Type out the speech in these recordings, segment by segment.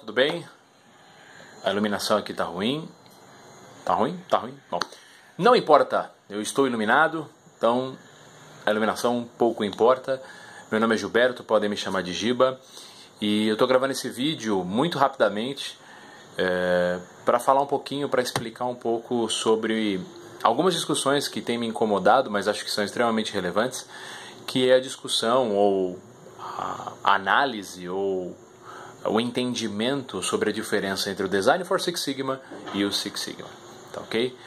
tudo bem? A iluminação aqui tá ruim. Tá ruim? Tá ruim? Bom, não importa, eu estou iluminado, então a iluminação pouco importa. Meu nome é Gilberto, podem me chamar de Giba. E eu tô gravando esse vídeo muito rapidamente para falar um pouquinho, para explicar um pouco sobre algumas discussões que têm me incomodado, mas acho que são extremamente relevantes, que é a discussão ou a análise ou o entendimento sobre a diferença entre o Design for Six Sigma e o Six Sigma, tá ok?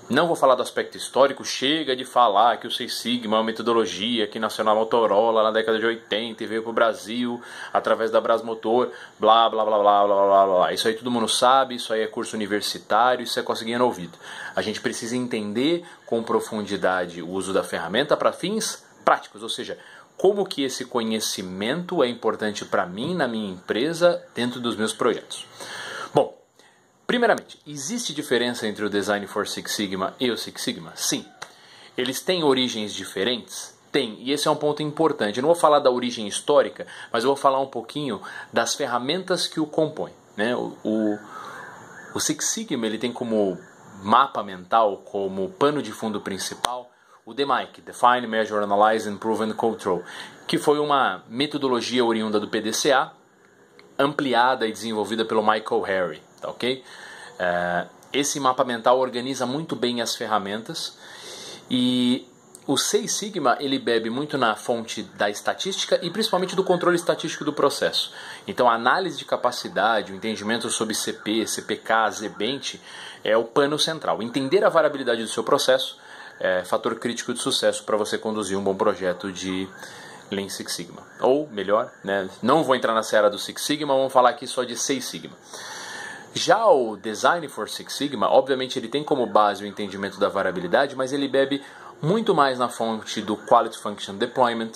Não vou falar do aspecto histórico, chega de falar que o Six Sigma é uma metodologia que nasceu na Motorola na década de 80 e veio para o Brasil através da Brasmotor, blá blá blá blá blá blá blá. Isso aí todo mundo sabe, isso aí é curso universitário, isso é conseguindo no ouvido. A gente precisa entender com profundidade o uso da ferramenta para fins práticos, ou seja, como que esse conhecimento é importante para mim, na minha empresa, dentro dos meus projetos. Bom, primeiramente, existe diferença entre o Design for Six Sigma e o Six Sigma? Sim. Eles têm origens diferentes? Tem, e esse é um ponto importante. Eu não vou falar da origem histórica, mas eu vou falar um pouquinho das ferramentas que o compõem, né? O Six Sigma ele tem como mapa mental, como pano de fundo principal, o DMAIC, Define, Measure, Analyze, Improve and Control, que foi uma metodologia oriunda do PDCA, ampliada e desenvolvida pelo Michael Harry, tá ok? Esse mapa mental organiza muito bem as ferramentas e o Six Sigma ele bebe muito na fonte da estatística e principalmente do controle estatístico do processo. Então a análise de capacidade, o entendimento sobre CP, CPK, ZBench é o pano central. Entender a variabilidade do seu processo é fator crítico de sucesso para você conduzir um bom projeto de Lean Six Sigma. Ou, melhor, né, não vou entrar na seara do Six Sigma, vamos falar aqui só de Seis Sigma. Já o Design for Six Sigma, obviamente ele tem como base o entendimento da variabilidade, mas ele bebe muito mais na fonte do Quality Function Deployment,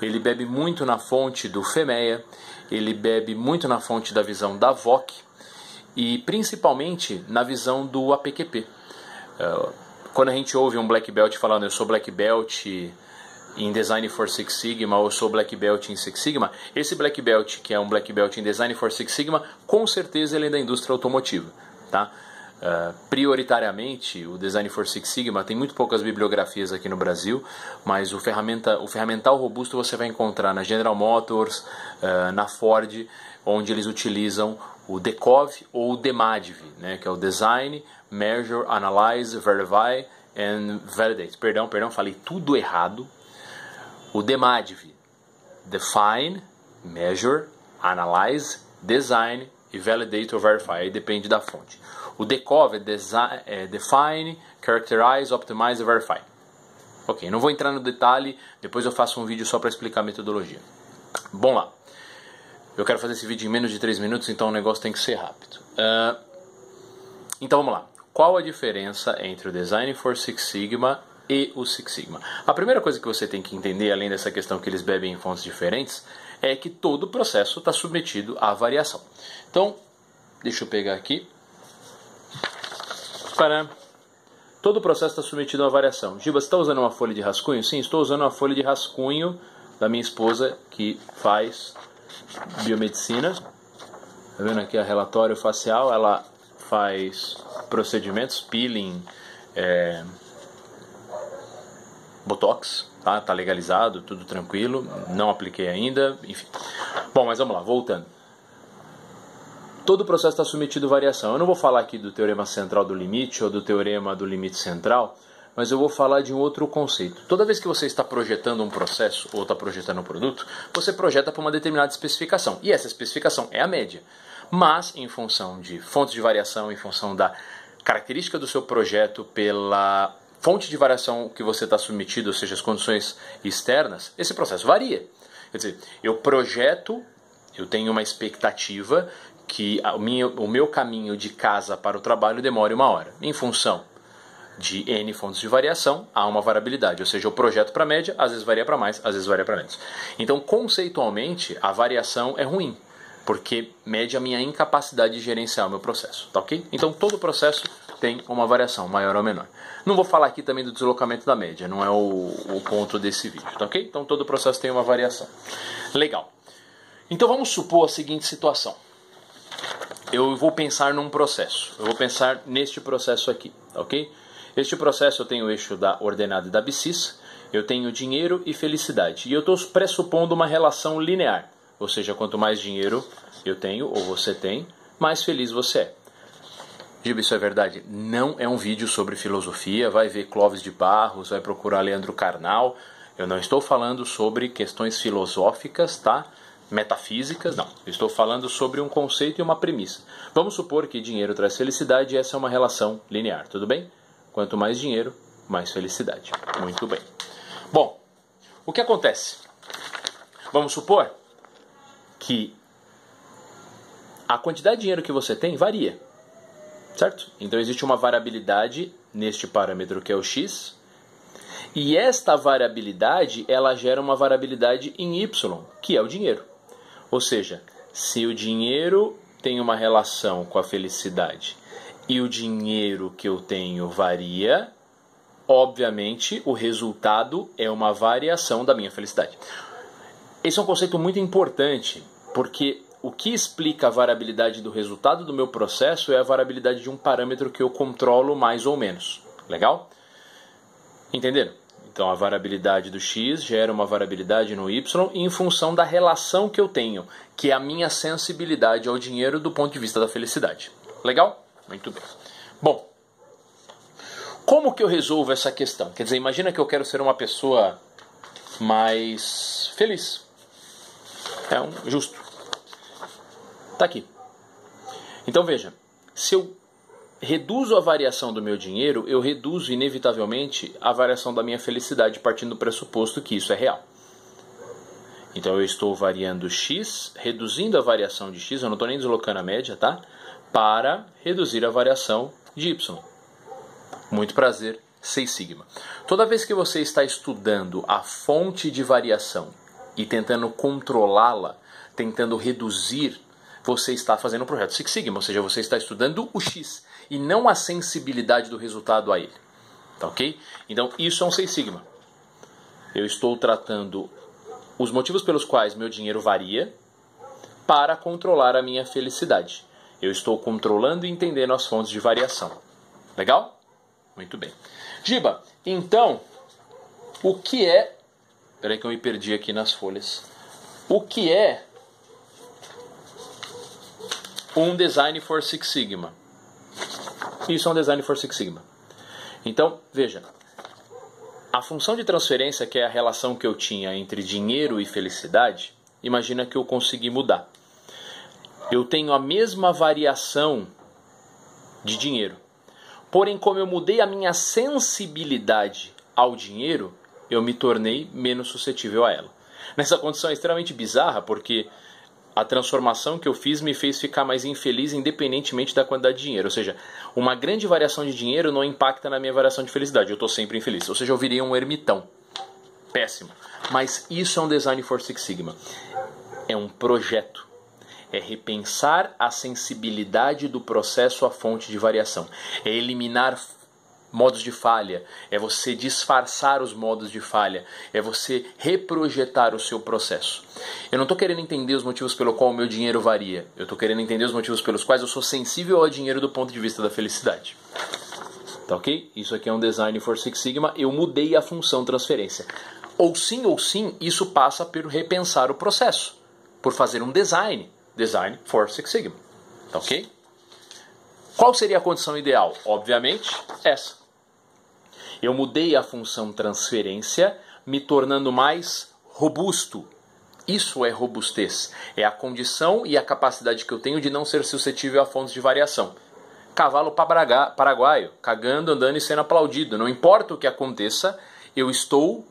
ele bebe muito na fonte do FMEA, ele bebe muito na fonte da visão da VOC e principalmente na visão do APQP. Quando a gente ouve um Black Belt falando eu sou Black Belt em Design for Six Sigma ou eu sou Black Belt em Six Sigma, esse Black Belt que é um Black Belt em Design for Six Sigma, com certeza ele é da indústria automotiva, tá? Prioritariamente o Design for Six Sigma tem muito poucas bibliografias aqui no Brasil, mas o ferramental robusto você vai encontrar na General Motors, na Ford, onde eles utilizam o DECOV ou o DEMADV, né, que é o Design, Measure, Analyze, Verify and Validate. Perdão, falei tudo errado. O DEMADV, Define, Measure, Analyze, Design e Validate ou Verify, aí depende da fonte. O DECOV é Define, Characterize, Optimize e Verify. Ok, não vou entrar no detalhe, depois eu faço um vídeo só para explicar a metodologia. Bom lá. Eu quero fazer esse vídeo em menos de 3 minutos, então o negócio tem que ser rápido. Então vamos lá. Qual a diferença entre o Design for Six Sigma e o Six Sigma? A primeira coisa que você tem que entender, além dessa questão que eles bebem em fontes diferentes, é que todo o processo está submetido à variação. Então, deixa eu pegar aqui. Todo o processo está submetido a uma variação. Giba, você está usando uma folha de rascunho? Sim, estou usando uma folha de rascunho da minha esposa que faz biomedicina. Tá vendo aqui o relatório facial? Ela faz procedimentos, peeling, botox, tá legalizado, tudo tranquilo, não apliquei ainda, enfim. Bom, mas vamos lá, voltando. Todo o processo está submetido a variação. Eu não vou falar aqui do teorema central do limite ou do teorema do limite central, mas eu vou falar de um outro conceito. Toda vez que você está projetando um processo ou está projetando um produto, você projeta para uma determinada especificação. E essa especificação é a média. Mas, em função de fontes de variação, em função da característica do seu projeto, pela fonte de variação que você está submetido, ou seja, as condições externas, esse processo varia. Quer dizer, eu projeto, eu tenho uma expectativa que o meu caminho de casa para o trabalho demore 1 hora. Em função de N fontes de variação, há uma variabilidade, ou seja, o projeto para média, às vezes varia para mais, às vezes varia para menos. Então, conceitualmente, a variação é ruim, porque mede a minha incapacidade de gerenciar o meu processo, tá ok? Então, todo o processo tem uma variação, maior ou menor. Não vou falar aqui também do deslocamento da média, não é o ponto desse vídeo, tá ok? Então, todo o processo tem uma variação. Legal. Então, vamos supor a seguinte situação. eu vou pensar num processo. Eu vou pensar neste processo aqui, ok? Este processo eu tenho o eixo da ordenada e da abscissa, eu tenho dinheiro e felicidade. E eu estou pressupondo uma relação linear. Ou seja, quanto mais dinheiro eu tenho, ou você tem, mais feliz você é. Giba, isso é verdade? Não é um vídeo sobre filosofia. Vai ver Clóvis de Barros, vai procurar Leandro Carnal. Eu não estou falando sobre questões filosóficas, tá? Metafísicas, não. Eu estou falando sobre um conceito e uma premissa. Vamos supor que dinheiro traz felicidade e essa é uma relação linear, tudo bem? Quanto mais dinheiro, mais felicidade. Muito bem. Bom, o que acontece? Vamos supor que a quantidade de dinheiro que você tem varia, certo? Então existe uma variabilidade neste parâmetro que é o x, e esta variabilidade ela gera uma variabilidade em y, que é o dinheiro. Ou seja, se o dinheiro tem uma relação com a felicidade e o dinheiro que eu tenho varia, obviamente o resultado é uma variação da minha felicidade. Esse é um conceito muito importante, porque o que explica a variabilidade do resultado do meu processo é a variabilidade de um parâmetro que eu controlo mais ou menos. Legal? Entenderam? Então a variabilidade do x gera uma variabilidade no y em função da relação que eu tenho, que é a minha sensibilidade ao dinheiro do ponto de vista da felicidade. Legal? Muito bem. Bom, como que eu resolvo essa questão? Quer dizer, imagina que eu quero ser uma pessoa mais feliz. É justo. Tá aqui. Então veja, se eu reduzo a variação do meu dinheiro, eu reduzo inevitavelmente a variação da minha felicidade, partindo do pressuposto que isso é real. Então eu estou variando x, reduzindo a variação de x, eu não estou nem deslocando a média, tá? Para reduzir a variação de y. Muito prazer, 6 sigma. Toda vez que você está estudando a fonte de variação e tentando controlá-la, tentando reduzir, você está fazendo um projeto Six Sigma, ou seja, você está estudando o x e não a sensibilidade do resultado a ele. Tá ok? Então isso é um 6 sigma. Eu estou tratando os motivos pelos quais meu dinheiro varia para controlar a minha felicidade. Eu estou controlando e entendendo as fontes de variação. Legal? Muito bem. Giba, então, o que é... Espera aí que eu me perdi aqui nas folhas. O que é um Design for Six Sigma? Isso é um Design for Six Sigma. Então, veja. A função de transferência, que é a relação que eu tinha entre dinheiro e felicidade, imagina que eu consegui mudar. Eu tenho a mesma variação de dinheiro. Porém, como eu mudei a minha sensibilidade ao dinheiro, eu me tornei menos suscetível a ela. Nessa condição é extremamente bizarra, porque a transformação que eu fiz me fez ficar mais infeliz independentemente da quantidade de dinheiro. Ou seja, uma grande variação de dinheiro não impacta na minha variação de felicidade. Eu estou sempre infeliz. Ou seja, eu virei um ermitão. Péssimo. Mas isso é um Design for Six Sigma. É um projeto. É repensar a sensibilidade do processo à fonte de variação. É eliminar modos de falha. É você disfarçar os modos de falha. É você reprojetar o seu processo. Eu não estou querendo entender os motivos pelo qual o meu dinheiro varia. Eu estou querendo entender os motivos pelos quais eu sou sensível ao dinheiro do ponto de vista da felicidade. Tá ok? Isso aqui é um Design for Six Sigma. Eu mudei a função transferência. Ou sim, isso passa por repensar o processo. Por fazer um Design for Six Sigma. Tá ok? Qual seria a condição ideal? Obviamente, essa. Eu mudei a função transferência, me tornando mais robusto. Isso é robustez. É a condição e a capacidade que eu tenho de não ser suscetível a fontes de variação. Cavalo paraguaio, cagando, andando e sendo aplaudido. Não importa o que aconteça, eu estou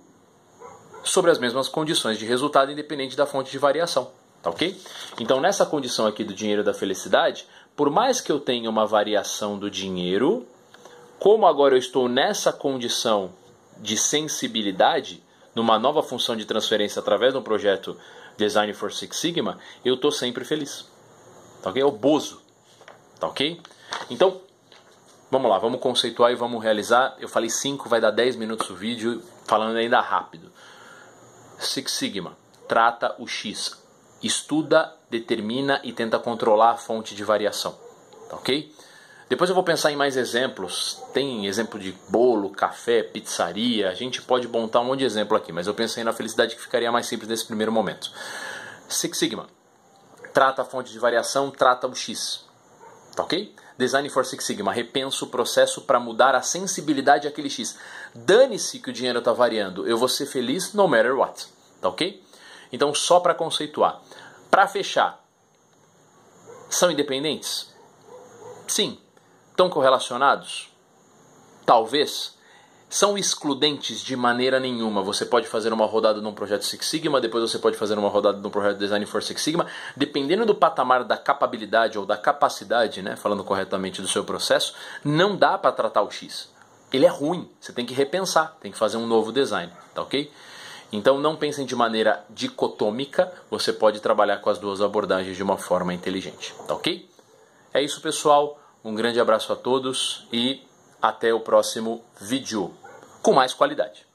sobre as mesmas condições de resultado, independente da fonte de variação. Tá ok? Então, nessa condição aqui do dinheiro da felicidade, por mais que eu tenha uma variação do dinheiro, como agora eu estou nessa condição de sensibilidade, numa nova função de transferência através de um projeto Design for Six Sigma, eu estou sempre feliz. Tá ok? É o Bozo. Tá ok? Então, vamos lá, vamos conceituar e vamos realizar. Eu falei 5, vai dar 10 minutos o vídeo, falando ainda rápido. Six Sigma trata o X estuda, determina e tenta controlar a fonte de variação, tá ok? Depois eu vou pensar em mais exemplos. Tem exemplo de bolo, café, pizzaria. A gente pode montar um monte de exemplo aqui, mas eu pensei na felicidade que ficaria mais simples nesse primeiro momento. Six Sigma. Trata a fonte de variação, trata o X. Tá ok? Design for Six Sigma. Repensa o processo para mudar a sensibilidade àquele X. Dane-se que o dinheiro está variando. Eu vou ser feliz no matter what. Tá ok? Então, só para conceituar. Para fechar. São independentes? Sim. Estão correlacionados? Talvez. São excludentes de maneira nenhuma. Você pode fazer uma rodada num projeto Six Sigma, depois você pode fazer uma rodada num projeto Design for Six Sigma. Dependendo do patamar da capabilidade ou da capacidade, né, falando corretamente do seu processo, não dá para tratar o X. Ele é ruim. Você tem que repensar, tem que fazer um novo design, tá ok? Então não pensem de maneira dicotômica. Você pode trabalhar com as duas abordagens de uma forma inteligente, tá ok? É isso, pessoal. Um grande abraço a todos e até o próximo vídeo com mais qualidade.